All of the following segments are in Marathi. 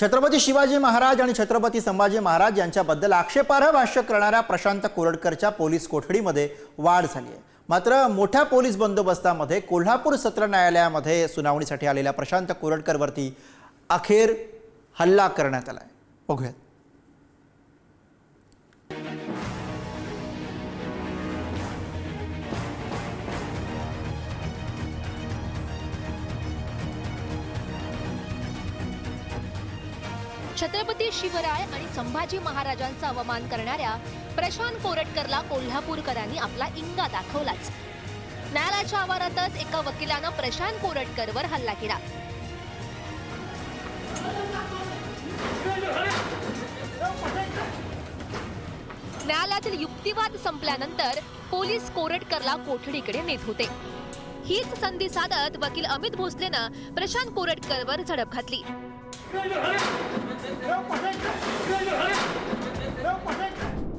छत्रपती शिवाजी महाराज आणि छत्रपती संभाजी महाराज यांच्याबद्दल आक्षेपार्ह भाष्य करणाऱ्या प्रशांत कोरटकरच्या पोलीस कोठडीमध्ये वाढ झाली आहे। मात्र मोठ्या पोलीस बंदोबस्तामध्ये कोल्हापूर सत्र न्यायालयामध्ये सुनावणीसाठी आलेल्या प्रशांत कोरटकरवरती अखेर हल्ला करण्यात आलाय। बघूया। छत्रपती शिवराय आणि संभाजी महाराजांचा अवमान करणाऱ्या प्रशांत कोरटकरला कोल्हापूरकरांनी आपला इंगा दाखवलाच। न्यायालयाच्या आवारातच एका वकिलानं प्रशांत कोरटकरवर हल्ला केला। न्यायालयातील युक्तिवाद संपल्यानंतर पोलीस कोरटकरला कोठडीकडे नेत होते। हीच संधी साधत वकील अमित भोसलेनं प्रशांत कोरटकरवर झडप घातली।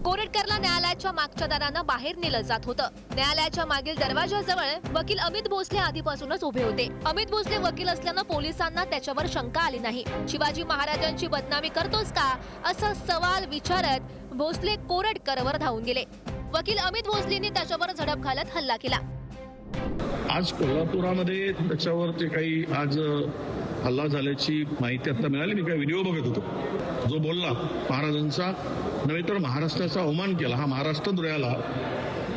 कोरटकरला न्यायालयाच्या मागच्या दारानं बाहेर नेलं जात होतं। न्यायालयाच्या मागील दरवाजाजवळ वकील अमित भोसले आधीपासूनच उभे होते। अमित भोसले वकील असल्यानं पोलिसांना त्याच्यावर शंका आली नाही। शिवाजी महाराजांची बदनामी करतोस का असा सवाल विचारत भोसले कोरटकरवर धावून गेले। वकील अमित भोसलेंनी त्याच्यावर झडप घालत हल्ला केला। आज कोल्हापुरामध्ये त्याच्यावर ते काही आज हल्ला झाल्याची माहिती आता मिळाली। मी काही व्हिडिओ बघत होतो। जो बोलला महाराजांचा नव्हे तर महाराष्ट्राचा अवमान केला, हा महाराष्ट्रद्रोहाला।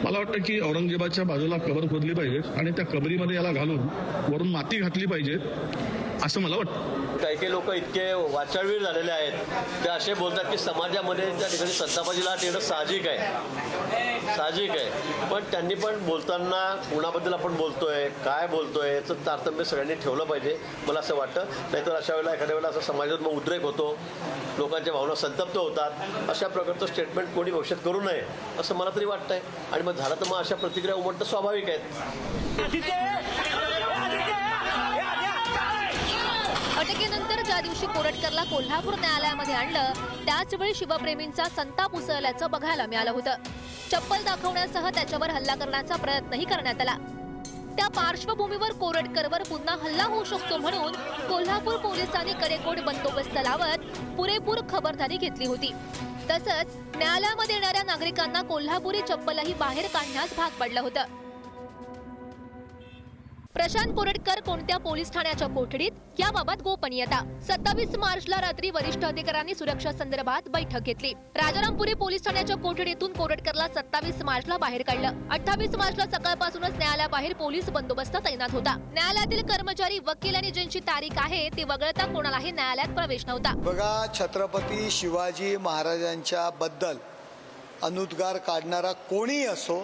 मला वाटतं की औरंगजेबाच्या बाजूला कबर खोदली पाहिजे आणि त्या कबरीमध्ये याला घालून वरून माती घातली पाहिजे असं मला वाटतं। काही काही लोक इतके वाचाळवीर झालेले आहेत, ते असे बोलतात की समाजामध्ये त्या ठिकाणी संतापाची लाट येणं साहजिक आहे। पण त्यांनी पण बोलताना कुणाबद्दल आपण बोलतोय, काय बोलतोय याचं तारतम्य सगळ्यांनी ठेवलं पाहिजे मला असं वाटतं। नाहीतर अशा वेळेला एखाद्या वेळेला असं समाजात मग उद्रेक होतो, लोकांच्या भावना संतप्त होतात। अशा प्रकारचं स्टेटमेंट कोणी भविष्यात करू नये असं मला तरी वाटतंय। आणि मग झालं तर मग अशा प्रतिक्रिया उमटणं स्वाभाविक आहेत। अटकेनंतर ज्या दिवशी कोरटकरला कोल्हापूर न्यायालयामध्ये आणलं त्याच वेळी शिवप्रेमींचा संताप उसळल्याचं बघायला मिळालं होतं। चप्पल दाखवण्यासह त्याच्यावर हल्ला करण्याचा प्रयत्नही करण्यात आला। त्या पार्श्वभूमीवर कोरटकरवर पुन्हा हल्ला होऊ शकतो म्हणून कोल्हापूर पोलिसांनी कडेकोट बंदोबस्त लावत पुरेपूर खबरदारी घेतली होती। तसंच न्यायालयामध्ये येणाऱ्या नागरिकांना कोल्हापुरी चप्पलही बाहेर काढण्यास भाग पडलं होतं। प्रशांत कोरटकर कोणत्या पोलीस ठाण्याच्या कोठडीत याबाबत गोपनीयता। 27 मार्चला रात्री वरिष्ठ अधिकाऱ्यांनी सुरक्षा संदर्भात बैठक घेतली। राजारामपुरी पोलीस ठाण्याच्या कोठडीतून कोरटकरला 27 मार्चला बाहेर काढलं। 28 मार्चला सकाळपासूनच न्यायालयाबाहेर पोलीस बंदोबस्त तैनात होता। न्यायालयातील कर्मचारी, वकील आणि ज्यांची तारीख आहे ती वगळता कोणालाही न्यायालयात प्रवेश नव्हता। बघा, छत्रपती शिवाजी महाराजांच्या बद्दल अनुद्गार काढणारा कोणी असो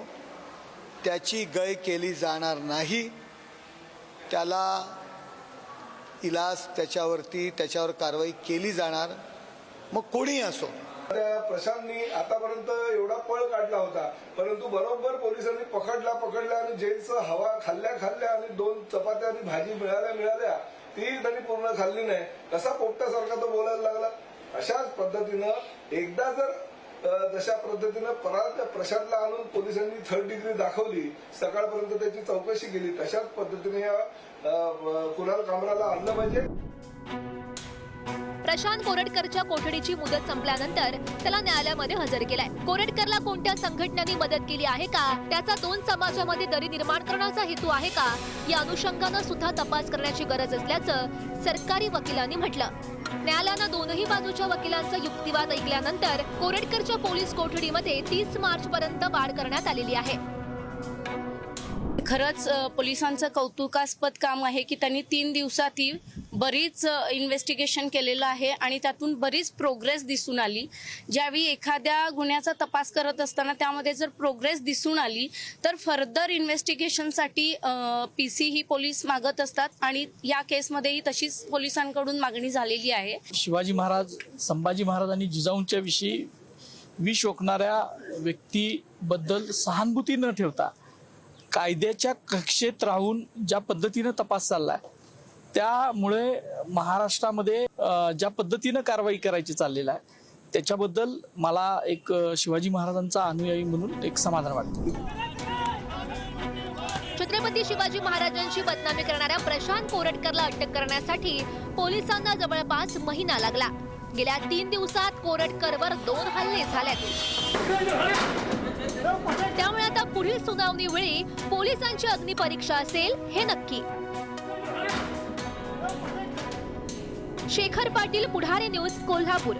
त्याची गय केली जाणार नाही। त्याला इलाज त्याच्यावर कारवाई केली जाणार, मग कोणी असो। प्रशांतनी आतापर्यंत एवढा पळ काढला होता, परंतु बरोबर पोलिसांनी पकडला आणि जेलचं हवा खाल्ल्या आणि 2 चपात्या आणि भाजी मिळाल्या ती त्यांनी पूर्ण खाल्ली नाही। कसा पोपट्यासारखा तो बोलायला लागला। अशाच पद्धतीनं एकदा जर जशा पद्धतीनं प्रशांतला आणून पोलिसांनी 3rd डिग्री दाखवली, सकाळपर्यंत त्याची चौकशी केली, तशाच पद्धतीने या कुणाल कामराला आणलं पाहिजे। प्रशांत कोरटकरच्या कोठडीची मुदत संपल्यानंतर त्याला न्यायालयामध्ये हजर केलाय। कोरटकरला कोणत्या संघटनांनी मदत केली आहे का, त्याचा 2 समाजामध्ये दरी निर्माण करण्याचा हेतू आहे का, या अनुषंगानं सुद्धा तपास करण्याची गरज असल्याचं सरकारी वकिलांनी म्हटलं। न्यायालयानं दोनही बाजूच्या वकिलांचा युक्तिवाद ऐकल्यानंतर कोरटकरच्या पोलीस कोठडीमध्ये 30 मार्च पर्यंत वाढ करण्यात आलेली आहे। खरंच पोलिसांचं कौतुकास्पद काम आहे की त्यांनी 3 दिवसात ही बरीच इन्व्हेस्टिगेशन केलेलं आहे आणि त्यातून बरीच प्रोग्रेस दिसून आली। ज्यावेळी एखाद्या गुन्ह्याचा तपास करत असताना त्यामध्ये जर प्रोग्रेस दिसून आली तर फर्दर इन्व्हेस्टिगेशनसाठी PC ही पोलीस मागत असतात आणि या केसमध्येही तशीच पोलिसांकडून मागणी झालेली आहे। शिवाजी महाराज, संभाजी महाराज आणि जिजाऊंच्या विषयी विष ओकणाऱ्या व्यक्तीबद्दल सहानुभूती न ठेवता कायद्याच्या कक्षेत राहून ज्या पद्धतीने तपास चाललाय त्यामुळे महाराष्ट्रामध्ये ज्या पद्धतीने कारवाई करायची चाललेला आहे त्याच्याबद्दल मला एक शिवाजी महाराजांचा अनुयायी म्हणून एक समाधान वाटतं। छत्रपती छत्रपती शिवाजी महाराजांची बदनामी करणाऱ्या प्रशांत कोरटकरला अटक करण्यासाठी पोलिसांना जवळपास महिना लागला. गेल्या 3 दिवसात कोरटकरवर 2 हल्ले झालेत. त्यामुळे आता पुढील सुनावणीवेळी पोलिसांची अग्निपरीक्षा असेल हे नक्की. शेखर पाटील, पुढारी न्यूज, कोल्हापूर.